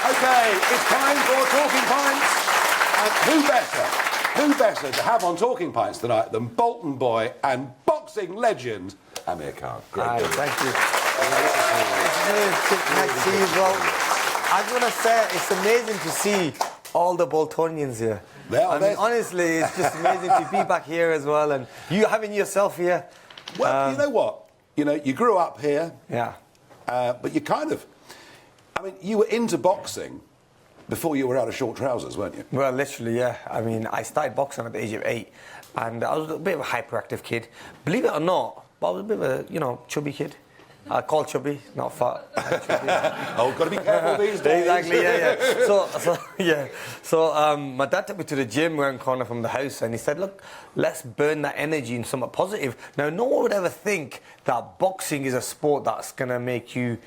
Okay, it's time for Talking Pints. And who better to have on Talking Pints tonight than Bolton boy and boxing legend, Amir Khan. Great. Thank you. Nice to see you, bro. I was going to say, it's amazing to see all the Boltonians here. I mean, honestly, it's just amazing to be back here as well, and you having yourself here. Well, you know what? You know, you grew up here. Yeah. But you kind of... I mean, you were into boxing before you were out of short trousers, weren't you? Well, literally, yeah. I mean, I started boxing at the age of 8, and I was a bit of a hyperactive kid. Believe it or not, but I was a bit of a, chubby kid. I call chubby, not fat. Oh, got to be careful these days. Exactly, yeah. So my dad took me to the gym around the corner from the house, and he said, look, let's burn that energy in something positive. Now, no one would ever think that boxing is a sport that's going to make you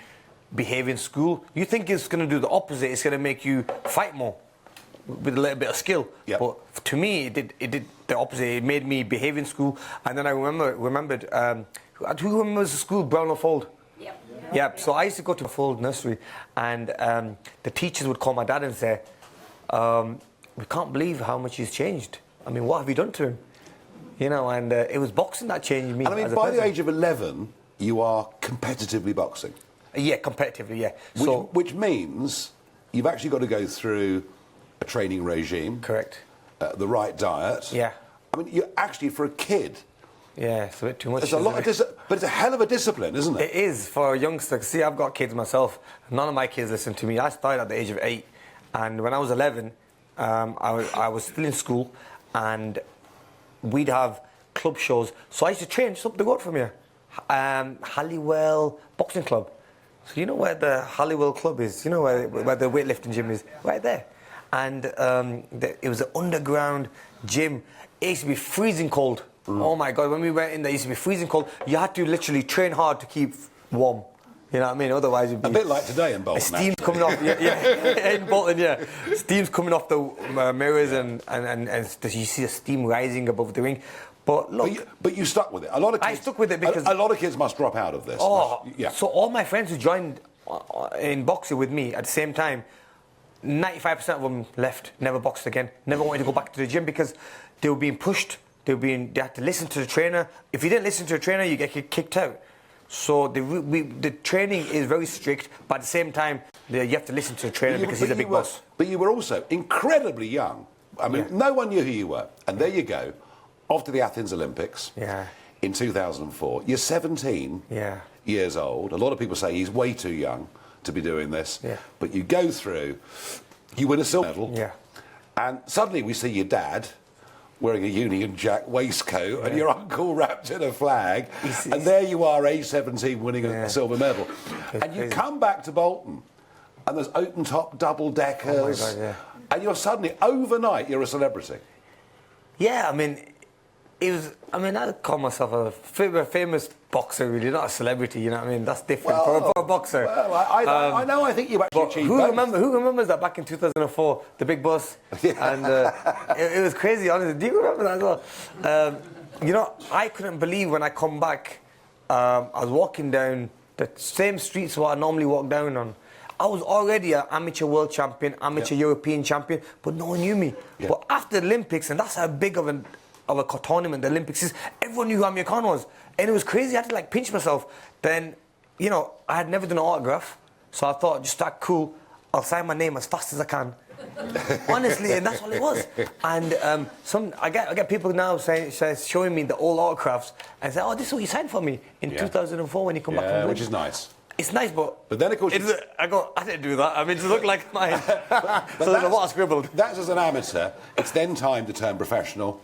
behave in school. You think it's going to do the opposite. It's going to make you fight more with a little bit of skill. Yep. But to me, it did the opposite. It made me behave in school. And then I remembered, who remembers the school, Brownlow Fold? Yep. So I used to go to Fold Nursery, and the teachers would call my dad and say, we can't believe how much he's changed. I mean, what have you done to him? And it was boxing that changed me. And I mean, by the age of 11, you are competitively boxing. Yeah, competitively, yeah. Which means you've actually got to go through a training regime. Correct. The right diet. Yeah. I mean, you're actually, for a kid... Yeah, it's a bit too much. It's a lot but it's a hell of a discipline, isn't it? It is for a youngster. See, I've got kids myself. None of my kids listen to me. I started at the age of 8, and when I was 11, I was still in school, and we'd have club shows. So I used to train just up the road from here, Halliwell Boxing Club. So you know where the Halliwell Club is? You know where the weightlifting gym is? Right there. And it was an underground gym. It used to be freezing cold. Oh my God, when we went in there, it used to be freezing cold. You had to literally train hard to keep warm. You know what I mean? Otherwise, it'd be... A bit like today in Bolton. Steam's coming off, in Bolton, yeah. Steam's coming off the mirrors, and you see the steam rising above the ring. But look... But you stuck with it. I stuck with it because... A lot of kids must drop out of this. So all my friends who joined in boxing with me at the same time, 95% of them left, never boxed again, never wanted to go back to the gym because they were being pushed. They had to listen to the trainer. If you didn't listen to the trainer, you get kicked out. So the training is very strict, but at the same time, you have to listen to the trainer because he's a big boss. But you were also incredibly young. I mean, no one knew who you were. And there you go, off to the Athens Olympics in 2004. You're 17 years old. A lot of people say he's way too young to be doing this. Yeah. But you go through, you win a silver medal, and suddenly we see your dad wearing a Union Jack waistcoat and your uncle wrapped in a flag, and there you are, age 17, winning a silver medal. And you come back to Bolton, and there's open-top double-deckers, oh my God, and you're suddenly, overnight, you're a celebrity. Yeah, I mean, I call myself a famous boxer, really, not a celebrity, you know what I mean? That's different for a boxer. Well, I think you actually achieved both. Who remembers that back in 2004, the big bus? And it was crazy, honestly. Do you remember that as well? I couldn't believe when I come back, I was walking down the same streets what I normally walk down on. I was already an amateur world champion, amateur European champion, but no one knew me. Yeah. But after the Olympics, and that's how big of a tournament the Olympics is, everyone knew who Amir Khan was. And it was crazy. I had to pinch myself. Then, I had never done an autograph. So I thought, just that cool, I'll sign my name as fast as I can. Honestly, and that's all it was. And I get people now showing me the old autographs and say, oh, this is what you signed for me in 2004 when you come back from which is nice. It's nice, but then of course I didn't do that. I mean, it looked like mine. So that's what I scribbled. That's as an amateur. It's then time to turn professional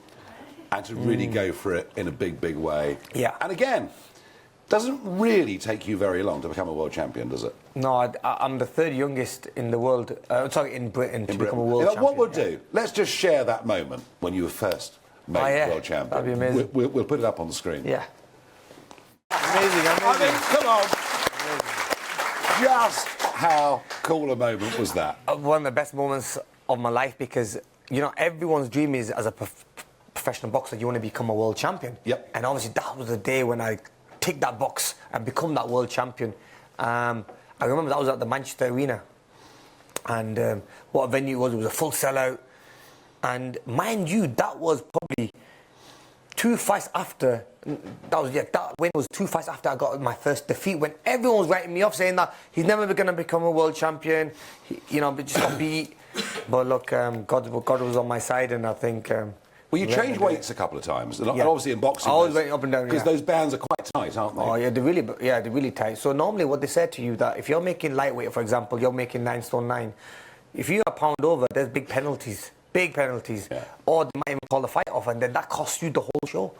and to really go for it in a big way. Yeah. And again, doesn't really take you very long to become a world champion, does it? No, I'm the third youngest in the world. In Britain to become a world champion. What we'll do? Let's just share that moment when you were first made world champion. That'd be amazing. We'll put it up on the screen. Yeah. Amazing. I mean, come on. Just how cool a moment was that? One of the best moments of my life because, everyone's dream is as a professional boxer, you want to become a world champion. Yep. And obviously that was the day when I ticked that box and become that world champion. I remember that was at the Manchester Arena. And what a venue it was a full sellout. And mind you, that was probably 2 fights after. That win was 2 fights after I got my first defeat, when everyone was writing me off saying that he's never going to become a world champion. But just got beat. But look, God was on my side, and I think. Well, you changed weights a couple of times, and obviously in boxing, I always went up and down because those bands are quite tight, aren't they? Oh yeah, they're really tight. So normally, what they said to you that if you're making lightweight, for example, you're making 9 stone 9. If you're a pound over, there's big penalties, Yeah. or they might even call the fight off, and then that costs you the whole show.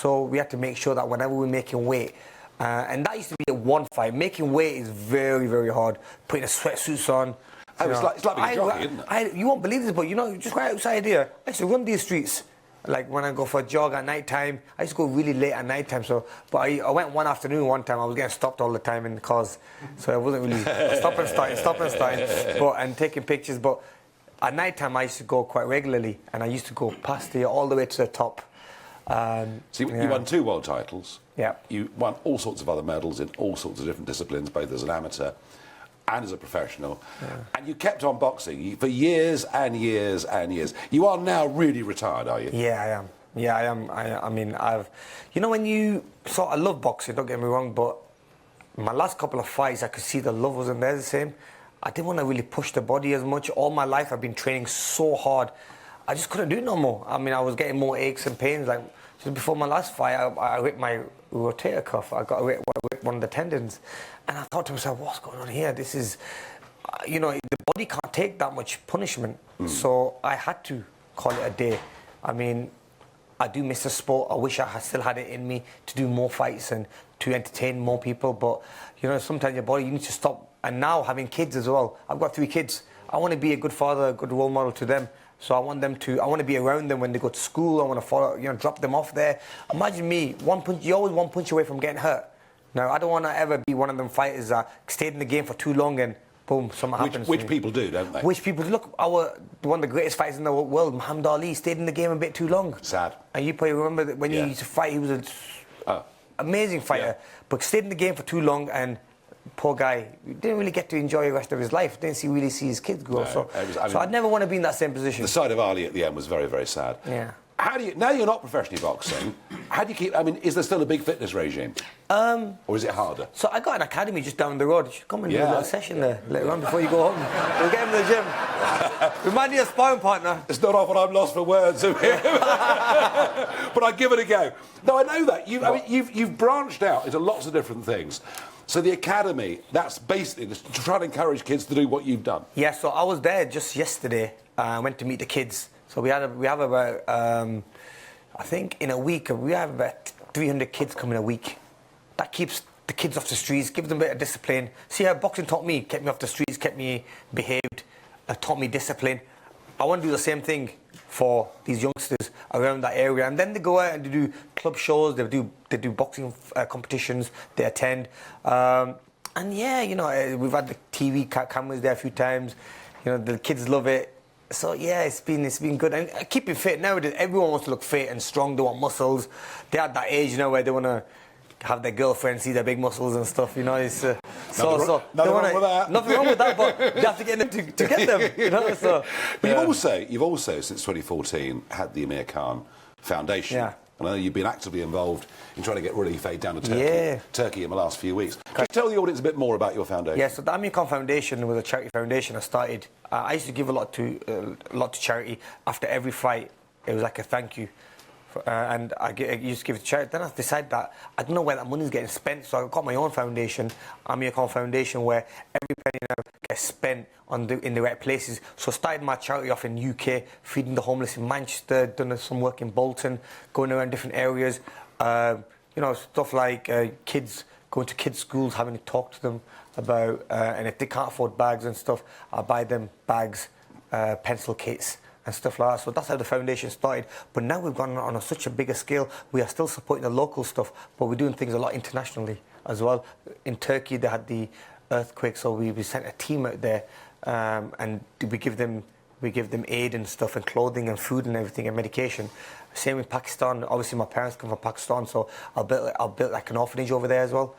So we had to make sure that whenever we're making weight, and that used to be a one fight. Making weight is very, very hard. Putting the sweatsuits on. It's like being a jockey, isn't it? You won't believe this, but just right outside here, I used to run these streets. Like when I go for a jog at night time, I used to go really late at night time. But I went one afternoon one time. I was getting stopped all the time in the cars, so I wasn't really stop and starting, and taking pictures. But at night time, I used to go quite regularly, and I used to go past here all the way to the top. You won 2 world titles. Yeah. You won all sorts of other medals in all sorts of different disciplines, both as an amateur and as a professional. Yeah. And you kept on boxing for years and years and years. You are now really retired, are you? Yeah, I am. Yeah, I am. I mean, when you I love boxing, don't get me wrong, but my last couple of fights, I could see the love wasn't there the same. I didn't want to really push the body as much. All my life, I've been training so hard. I just couldn't do it no more. I mean, I was getting more aches and pains. Like, just before my last fight, I ripped my rotator cuff. I ripped one of the tendons. And I thought to myself, what's going on here? This is, the body can't take that much punishment. So I had to call it a day. I mean, I do miss the sport. I wish I still had it in me to do more fights and to entertain more people. But, sometimes your body, you need to stop. And now having kids as well. I've got 3 kids. I want to be a good father, a good role model to them. So I want to be around them when they go to school. I want to follow, drop them off there. Imagine me, you're always 1 punch away from getting hurt. Now, I don't want to ever be one of them fighters that stayed in the game for too long and boom, something happens. Which people do, don't they? Which people do. Look, one of the greatest fighters in the world, Muhammad Ali, stayed in the game a bit too long. Sad. And you probably remember that when he used to fight, he was an amazing fighter, but stayed in the game for too long, and poor guy didn't really get to enjoy the rest of his life. Didn't really see his kids grow. So I'd never want to be in that same position. The side of Ali at the end was very, very sad. Yeah. How do you, now you're not professionally boxing, how do you keep, is there still a big fitness regime? Or is it harder? So I got an academy just down the road. You should come and do a little session there later on before you go home. We'll get him to the gym. Remind me of a sparring partner. It's not often I'm lost for words, but I give it a go. No, I know that. You've branched out into lots of different things. So the academy, that's basically to try to encourage kids to do what you've done. Yeah, so I was there just yesterday. I went to meet the kids. So we have about, I think in a week, we have about 300 kids coming a week. That keeps the kids off the streets, gives them a bit of discipline. See how boxing taught me, kept me off the streets, kept me behaved, taught me discipline. I want to do the same thing for these youngsters around that area. And then they go out and they do club shows, they do boxing competitions, they attend. And yeah, we've had the TV cameras there a few times. The kids love it. So yeah, it's been good. And keeping fit nowadays, everyone wants to look fit and strong. They want muscles. They're at that age, where they want to have their girlfriend see their big muscles and stuff. It's nothing wrong with that. Nothing wrong with that, but you have to get them to get them. So, but you've also since 2014 had the Amir Khan Foundation. Yeah. And I know you've been actively involved in trying to get relief aid down to Turkey in the last few weeks. Can you tell the audience a bit more about your foundation? Yeah, so the Amir Khan Foundation was a charity foundation I started. I used to give a lot to charity after every fight. It was like a thank you. And I used to give it to charity. Then I decided that I don't know where that money is getting spent, so I got my own foundation, Amir Khan Foundation, where every penny now gets spent in the right places. So I started my charity off in UK, feeding the homeless in Manchester, done some work in Bolton, going around different areas. Stuff like kids, going to kids' schools, having to talk to them about, and if they can't afford bags and stuff, I buy them bags, pencil kits, and stuff like that. So that's how the foundation started. But now we've gone on such a bigger scale. We are still supporting the local stuff, but we're doing things a lot internationally as well. In Turkey, they had the earthquake, so we sent a team out there, and we give them aid and stuff, and clothing and food and everything, and medication. Same in Pakistan. Obviously, my parents come from Pakistan, so I built like an orphanage over there as well.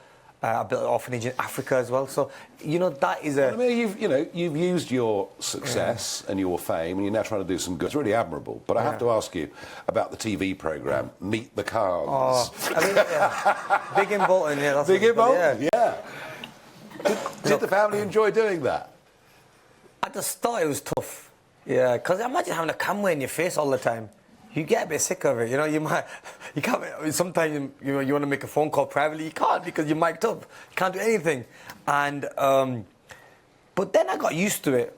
I built an orphanage in Africa as well. So, you know, that is a... I mean, you've used your success and your fame, and you're now trying to do some good. It's really admirable. But I have to ask you about the TV programme, Meet the Khans. Oh, I mean, Big in Bolton, yeah. That's Big in what- Bolton, yeah. Did the family enjoy doing that? At the start, it was tough. Yeah, because imagine having a camera in your face all the time. You get a bit sick of it, you know. You can't. Sometimes you want to make a phone call privately, you can't because you're mic'd up. You can't do anything. And but then I got used to it.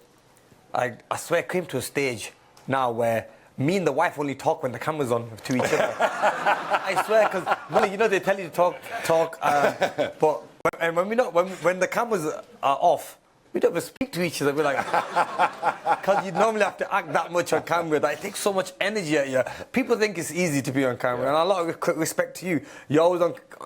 I swear, I came to a stage now where me and the wife only talk when the camera's on to each other. I swear, because you know they tell you to talk, but when the cameras are off. We don't even speak to each other. We're like, because you normally have to act that much on camera that it takes so much energy at you. People think it's easy to be on camera, and a lot of respect to you. You're always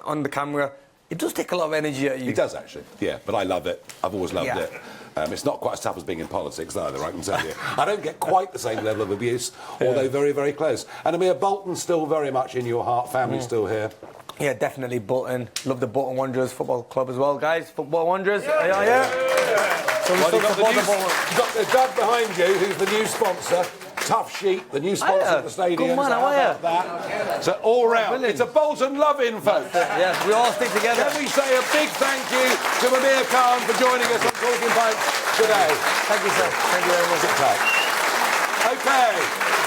on the camera. It does take a lot of energy at you. It does actually, yeah. But I love it. I've always loved it. It's not quite as tough as being in politics either, I can tell you. I don't get quite the same level of abuse, although very, very close. And Amir, Bolton's still very much in your heart. Family's still here. Yeah, definitely Bolton. Love the Bolton Wanderers Football Club as well, guys. Football Wanderers. Yeah. So Well, you've got the Doug behind you, who's the new sponsor. Tough Sheet, the new sponsor of the stadium. Good man, so how are you? that? So all round, Brilliant. it's a Bolton love-in, folks. Yes, we all stick together. Can we say a big thank you to Amir Khan for joining us on Talking Pints today? Thank you, sir. Thank you very much. Okay.